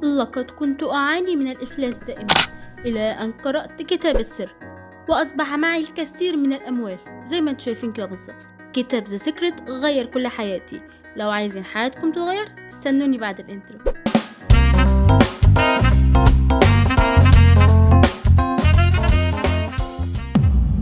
لقد كنت أعاني من الإفلاس دائما إلى أن قرأت كتاب السر، وأصبح معي الكثير من الأموال زي ما انتم شايفين كده بالظبط. كتاب ذا سيكريت غير كل حياتي. لو عايزين حياتكم تتغير استنوني بعد الانترو.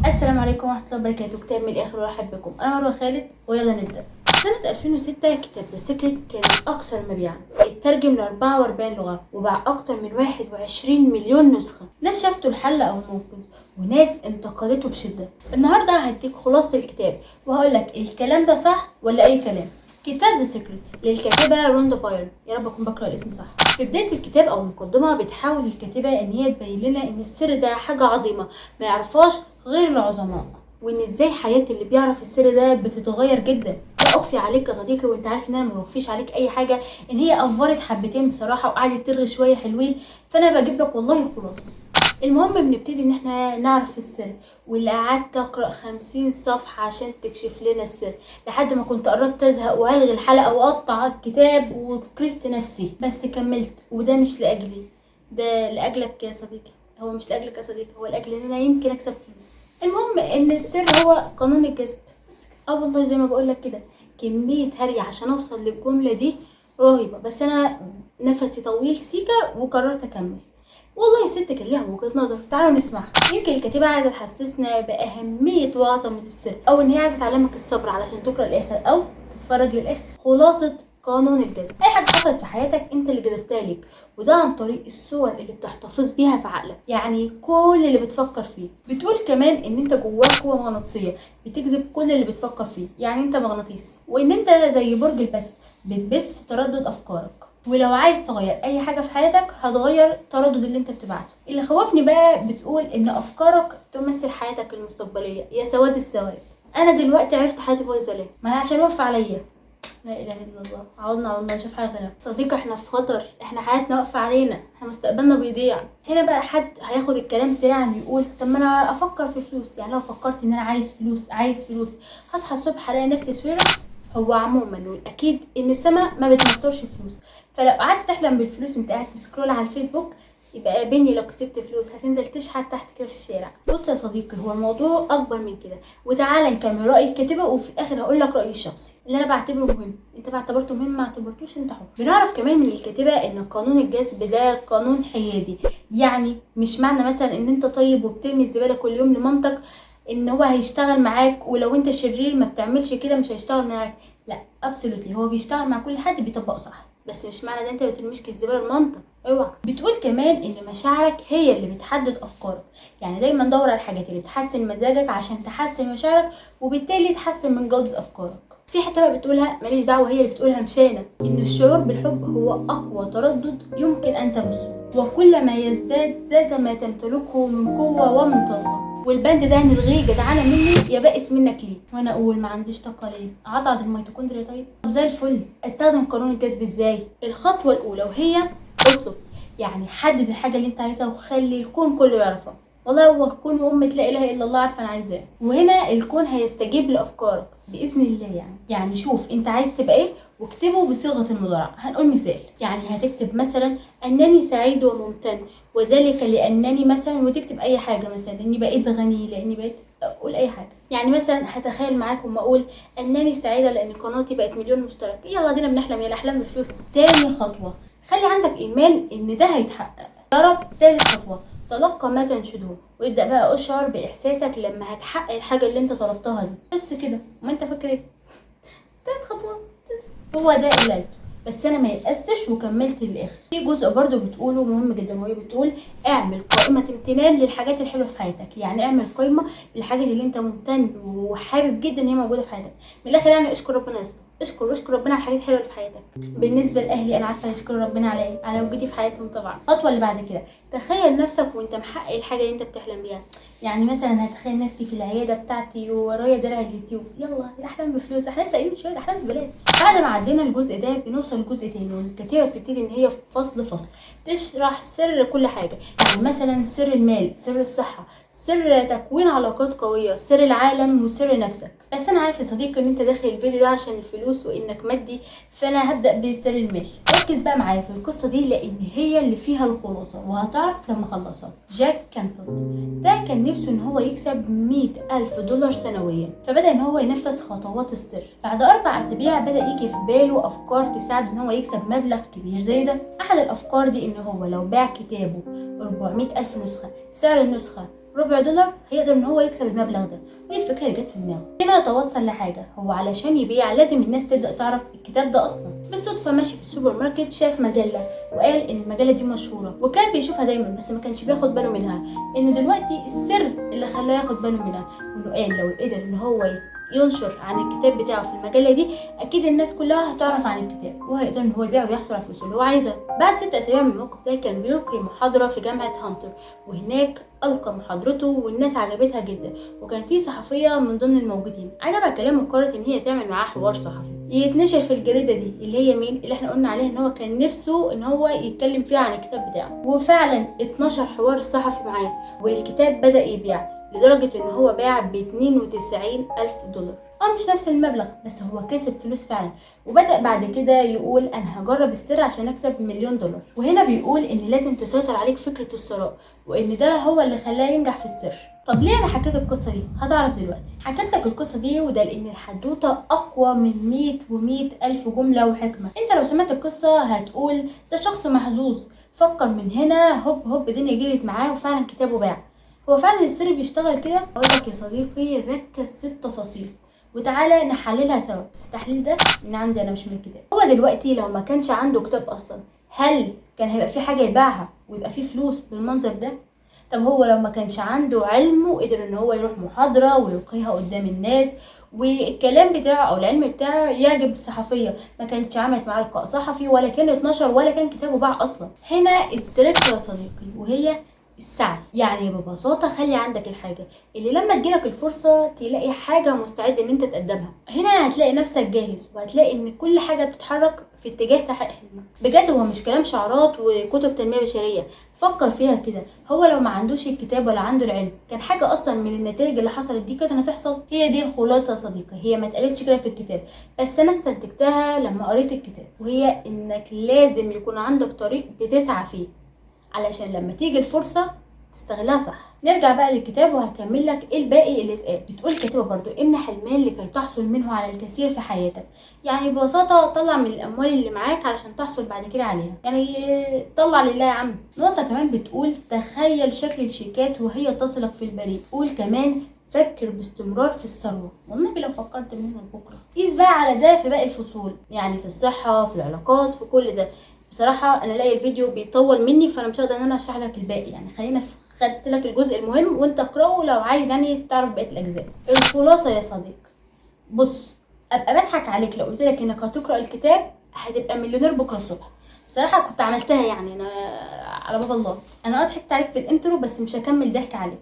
السلام عليكم ورحمة الله وبركاته. كتاب من الآخر وأرحب بكم. أنا مروة خالد ويلا نبدأ. سنة 2006 كتاب ذا سيكريت كان الأكثر مبيعا، اترجم ل 44 لغة وباع أكتر من 21 مليون نسخة. ناس شافته الحل أو المنقذ وناس انتقدته بشدة. النهاردة هديك خلاصة الكتاب وهقولك الكلام ده صح ولا أي كلام. كتاب ذا سيكريت للكاتبة روندا بايرن، يا رب أكون بقرأ الاسم صح. في بداية الكتاب أو المقدمة بتحاول الكاتبة إن هي تبين لنا إن السر ده حاجة عظيمة ما يعرفهاش غير العظماء، وإن إزاي حياة اللي بيعرف السر ده بتتغير جدا. لا أخفي عليك يا صديقي وأنت عارف إن أنا ما بخفيش عليك أي حاجة، إن هي أفورت حبتين بصراحة وقعدت ترغي شوية حلوين، فأنا بجيب لك والله خلاصة. المهم بنبتدي ان احنا نعرف السر، واللي قعدت اقرا 50 صفحه عشان تكشف لنا السر، لحد ما كنت قربت ازهق والغي الحلقه واقطع الكتاب وكرهت نفسي، بس كملت. وده مش لاجلي، ده لاجلك يا صديقي. هو مش لاجلك يا صديقي، هو لاجل ان انا يمكن اكسب فلوس. المهم ان السر هو قانون الجذب. بس والله زي ما بقولك كده كميه هري عشان اوصل للجمله دي رهيبه، بس انا نفسي طويل سيكا وقررت اكمل. والله الست كان ليها وجهة نظر، تعالوا نسمعها. يمكن الكاتبة عايزة تحسسنا بأهمية وعظمة السر، أو إن هي عايزة تعلمك الصبر علشان تقرأ الآخر أو تتفرج للآخر. خلاصة قانون الجذب: أي حاجة حصلت في حياتك أنت اللي جذبتها ليك، وده عن طريق الصور اللي بتحتفظ بيها في عقلك، يعني كل اللي بتفكر فيه. بتقول كمان إن أنت جواك قوة مغناطيسية بتجذب كل اللي بتفكر فيه، يعني أنت مغناطيس، وإن أنت زي برج البث بتبث تردد أفكارك، ولو عايز تغير اي حاجة في حياتك هتغير تردد اللي انت بتبعته. اللي خوفني بقى بتقول ان افكارك تمثل حياتك المستقبلية. يا سواد السواد، انا دلوقتي عرفت حياتي بايظه ليه، ما هي عشان وقف عليا. لا اله الا الله، عوضنا على الله نشوف حاجه غيرها. صديقي احنا في خطر، احنا حياتنا واقفه علينا، احنا مستقبلنا بيضيع. هنا بقى حد هياخد الكلام سريعا ويقول طب ما انا افكر في فلوس، يعني لو فكرت ان انا عايز فلوس هصحى الصبح الاقي نفسي سويرس. هو عموما والاكيد ان السما ما بتمطرش فلوس، فلو قعدت تحلم بالفلوس وانت قاعد تسكرول على الفيسبوك يبقى قابلني لو كسبت فلوس هتنزل تشحت تحت كده في الشارع. بص يا صديقي، هو الموضوع اكبر من كده، وتعالى نكمل راي الكاتبه وفي الاخر هقول لك رايي الشخصي اللي انا بعتبره مهم. انت بعتبرته مهم ما اعتبرتوش انت حر. بنعرف كمان من الكاتبه ان قانون الجذب ده قانون حيادي، يعني مش معنى مثلا ان انت طيب وبترمي الزباله كل يوم لمامتك ان هو هيشتغل معاك، ولو انت شرير ما بتعملش كده مش هيشتغل معاك. لا ابسولوتلي، هو بيشتغل مع كل حد بيطبقه صح، بس مش معنى ده انت بترميش الزباله لمامتك. اوعى. بتقول كمان ان مشاعرك هي اللي بتحدد افكارك، يعني دايما دور على الحاجات اللي بتحسن مزاجك عشان تحسن مشاعرك وبالتالي تحسن من جودة افكارك. في حته بقى بتقولها ماليش دعوه، هي اللي بتقولها مش انا، ان الشعور بالحب هو اقوى تردد يمكن ان تمسه، وكل ما يزداد زاد ما تمتلكه من قوه ومن طاقه. والبند ده نلغيه جدعانه مني يا بائس منك ليه، وانا اقول ما عنديش طاقه ليه؟ اعضد الميتوكوندريا. طب زي الفل. استخدم قانون الجذب ازاي؟ الخطوه الاولى وهي اطلب، يعني حدد الحاجه اللي انت عايزها وخلي الكون كله يعرفها. والله هو الكون وامة لا اله الا الله عارفه انا عايزاه، وهنا الكون هيستجيب لافكارك باذن الله. يعني شوف انت عايز تبقى ايه واكتبه بصيغه المضارع. هنقول مثال، يعني هتكتب مثلا انني سعيد وممتن وذلك لانني مثلا، وتكتب اي حاجه مثلا اني بقيت غني، لاني بقيت، اقول اي حاجه. يعني مثلا هتخيل معاكم اقول انني سعيده لان قناتي بقت مليون مشترك. يلا دينا بنحلم، يا الاحلام بفلوس. تاني خطوه، خلي عندك ايمان ان ده هيتحقق. جرب. تالت خطوه، تلقى ما تنشده، وابدا بقى اشعر باحساسك لما هتحقق الحاجه اللي انت طلبتها دي. بس كده، وما انت فاكر ايه؟ تلات خطوات بس، هو ده اللي لازم. بس انا ما يأستش وكملت للاخر. في جزء برضو بتقوله مهم جدا، وهي بتقول اعمل قائمه امتنان للحاجات الحلوه في حياتك، يعني اعمل قائمه بالحاجات اللي انت ممتن وحابب جدا ان هي موجوده في حياتك. من الاخر يعني اشكر ربنا يا اسطى، اشكر ربنا على الحاجات الحلوه اللي في حياتك. بالنسبه لاهلي انا عارفه يشكروا ربنا على ايه، على وجودي في حياتهم طبعا. الخطوه اللي بعد كده، تخيل نفسك وانت محقق الحاجه اللي انت بتحلم بيها. يعني مثلا هتخيل نفسي في العياده بتاعتي وورايا درع اليوتيوب. يلا الاحلام بفلوس، احنا لسه قايلين شويه احلام ببلاش. بعد ما عدينا الجزء ده بنوصل لجزء تاني، والكاتبه بتبتدي ان هي في فصل تشرح سر كل حاجه، يعني مثلا سر المال، سر الصحه، سر تكوين علاقات قوية، سر العالم وسر نفسك. بس انا عارف يا صديقي ان انت داخل الفيديو ده عشان الفلوس وانك مادي، فانا هبدأ بسر المال. ركز بقى معايا في القصة دي لان هي اللي فيها الخلاصة وهتعرف لما اخلصها. جاك كانفيلد ده كان نفسه ان هو يكسب $100,000 سنويا، فبدأ ان هو ينفذ خطوات السر. بعد 4 أسابيع بدأ يجي في باله افكار تساعده ان هو يكسب مبلغ كبير زي ده. احد الافكار دي ان هو لو باع كتابه 400,000 نسخة، سعر النسخة $0.25، هيقدر ان هو يكسب المبلغ ده. ودي الفكره اللي جت في دماغه. هنا توصل لحاجه، هو علشان يبيع لازم الناس تبدا تعرف الكتاب ده اصلا. بالصدفه ماشي في السوبر ماركت شاف مجله وقال ان المجله دي مشهوره، وكان بيشوفها دايما بس ما كانش بياخد باله منها. ان دلوقتي السر اللي خلاه ياخد باله منها انه قال لو قدر ان هو ينشر عن الكتاب بتاعه في المجله دي، اكيد الناس كلها هتعرف عن الكتاب وهيقدر ان هو يبيع ويحصل على الفلوس اللي هو عايزها. بعد 6 أسابيع من الموقف ده كان بيلقي محاضره في جامعه هانتر، وهناك ألقى محاضرته والناس عجبتها جدا، وكان في صحفية من ضمن الموجودين عجبها كلامه وقررت ان هي تعمل معاه حوار صحفي يتنشر في الجريدة دي اللي هي مين اللي احنا قلنا عليها ان هو كان نفسه ان هو يتكلم فيها عن الكتاب بتاعه. وفعلا اتنشر حوار صحفي معاه والكتاب بدأ يبيع لدرجة ان هو باع $92,000. مش نفس المبلغ بس هو كسب فلوس فعلا، وبدأ بعد كده يقول انا هجرب السر عشان اكسب $1,000,000. وهنا بيقول ان لازم تسيطر عليك فكرة الثراء، وان ده هو اللي خلاه ينجح في السر. طب ليه انا حكيت القصة دي؟ هتعرف دلوقتي. حكيت لك القصة دي وده لان الحدوتة اقوى من 100 ألف جملة وحكمة. انت لو سمعت القصة هتقول ده شخص محظوظ، فكر من هنا هوب هوب الدنيا جريت معاه وفعلا كتابه باع. هو فعلا السر بيشتغل كده؟ اقول لك يا صديقي ركز في التفاصيل وتعالى نحللها سوا. بس التحليل ده من عندي انا مش من الكتاب. هو دلوقتي لو ما كانش عنده كتاب اصلا، هل كان هيبقى في حاجه يبيعها ويبقى في فلوس بالمنظر ده؟ طب هو لو ما كانش عنده علم وقدر ان هو يروح محاضره ويلقيها قدام الناس والكلام بتاعه او العلم بتاعه يعجب الصحفيه، ما كانتش عملت معاه لقاء صحفي ولا كان اتنشر ولا كان كتابه باع اصلا. هنا التريك يا صديقي وهي السعي. يعني ببساطة خلي عندك الحاجة اللي لما تجيلك الفرصة تلاقي حاجة مستعد ان انت تقدمها. هنا هتلاقي نفسك جاهز وهتلاقي ان كل حاجة بتتحرك في اتجاه تحقيق حلمك. بجد هو مش كلام شعارات وكتب تنمية بشرية، فكر فيها كده. هو لو ما عندوش الكتاب ولا عنده العلم كان حاجة اصلا من النتائج اللي حصلت دي كانت هتحصل. هي دي الخلاصة يا صديقي، هي ما اتقالتش كده في الكتاب بس انا استنتجتها لما قريت الكتاب، وهي انك لازم يكون عندك طريق بتسعى فيه علشان لما تيجي الفرصة تستغلها صح. نرجع بقى للكتاب وهكمل لك ايه الباقي اللي اتقال. بتقول كاتبه برضو ان حلمان لكي تحصل منه على الكثير في حياتك. يعني ببساطه طلع من الاموال اللي معاك علشان تحصل بعد كده عليها، يعني طلع لله يا عم. نقطه كمان بتقول تخيل شكل الشيكات وهي تصلك في البريد. قول كمان فكر باستمرار في الثروه، والنبي لو فكرت من هنا لبكره. قيس بقى على ده في باقي الفصول، يعني في الصحه في العلاقات في كل ده. بصراحه انا الاقي الفيديو بيطول مني فانا مش هقدر ان انا اشرح لك الباقي، يعني خلينا في خدت لك الجزء المهم وانت اقراه لو عايز يعني تعرف بقيه الاجزاء. الخلاصه يا صديقي، بص ابقى بضحك عليك لو قلت لك انك هتقرا الكتاب هتبقى مليونير بكره الصبح. بصراحه كنت عملتها يعني انا على باب الله. انا ضحكت عليك في الانترو بس مش هكمل ضحك عليك،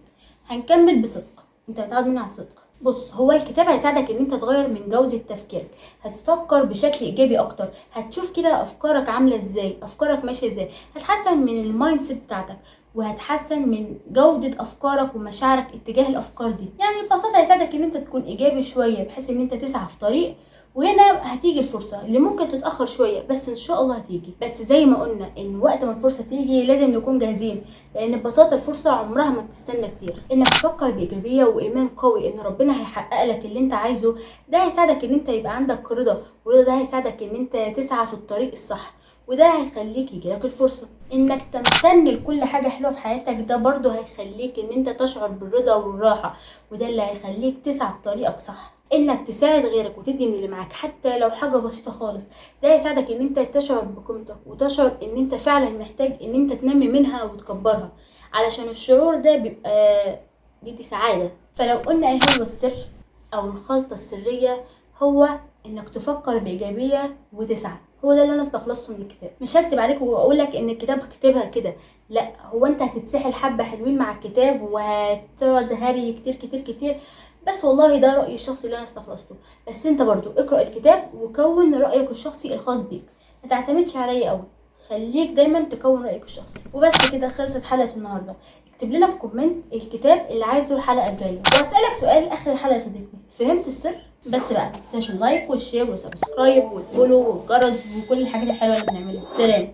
هنكمل بصدق. انت متعود مني على الصدق. بص هو الكتاب هيساعدك ان انت تغير من جودة تفكيرك، هتفكر بشكل ايجابي اكتر، هتشوف كده افكارك عاملة ازاي، افكارك ماشية ازاي، هتحسن من المايند سيت بتاعتك وهتحسن من جودة افكارك ومشاعرك اتجاه الافكار دي. يعني ببساطة هيساعدك ان انت تكون ايجابي شوية بحيث ان انت تسعى في طريق، وهنا هتيجي الفرصة اللي ممكن تتأخر شوية بس ان شاء الله هتيجي. بس زي ما قلنا ان وقت ما الفرصة تيجي لازم نكون جاهزين، لان ببساطة الفرصة عمرها ما بتستنى كتير. انك تفكر بايجابية وايمان قوي ان ربنا هيحقق لك اللي انت عايزه، ده هيساعدك ان انت يبقى عندك رضا، ورضا ده هيساعدك ان انت تسعى في الطريق الصح، وده هيخليك يجيلك الفرصة. انك تمتن لكل حاجة حلوة في حياتك ده برضو هيخليك ان انت تشعر بالرضا والراحة، وده اللي هيخليك تسعى في طريقك صح. انك تساعد غيرك وتدي من اللي معاك حتى لو حاجة بسيطة خالص، ده هيساعدك ان انت تشعر بقيمتك وتشعر ان انت فعلا محتاج ان انت تنمي منها وتكبرها، علشان الشعور ده بيبقى بيدي سعادة. فلو قلنا ايه هو السر او الخلطة السرية، هو انك تفكر بايجابية وتسعى. هو ده اللي انا استخلصته من الكتاب. مش هكتب عليك واقول لك ان الكتاب كتبها كده، لا هو انت هتتسحل حبة حلوين مع الكتاب وهتقعد هري كتير كتير كتير، بس والله ده رأيي الشخصي اللي انا استخلصته. بس انت برضو اقرأ الكتاب وكون رأيك الشخصي الخاص بيك، ما تعتمدش عليا قوي، خليك دايما تكون رايك الشخصي. وبس كده خلصت حلقه النهارده. اكتب لنا في كومنت الكتاب اللي عايزه الحلقه الجايه، وهسالك سؤال اخر الحلقه يا صديقي، فهمت السر؟ بس بقى متنساش اللايك والشير والسبسكرايب والفولو والجرس وكل الحاجات الحلوه اللي بنعملها. سلام.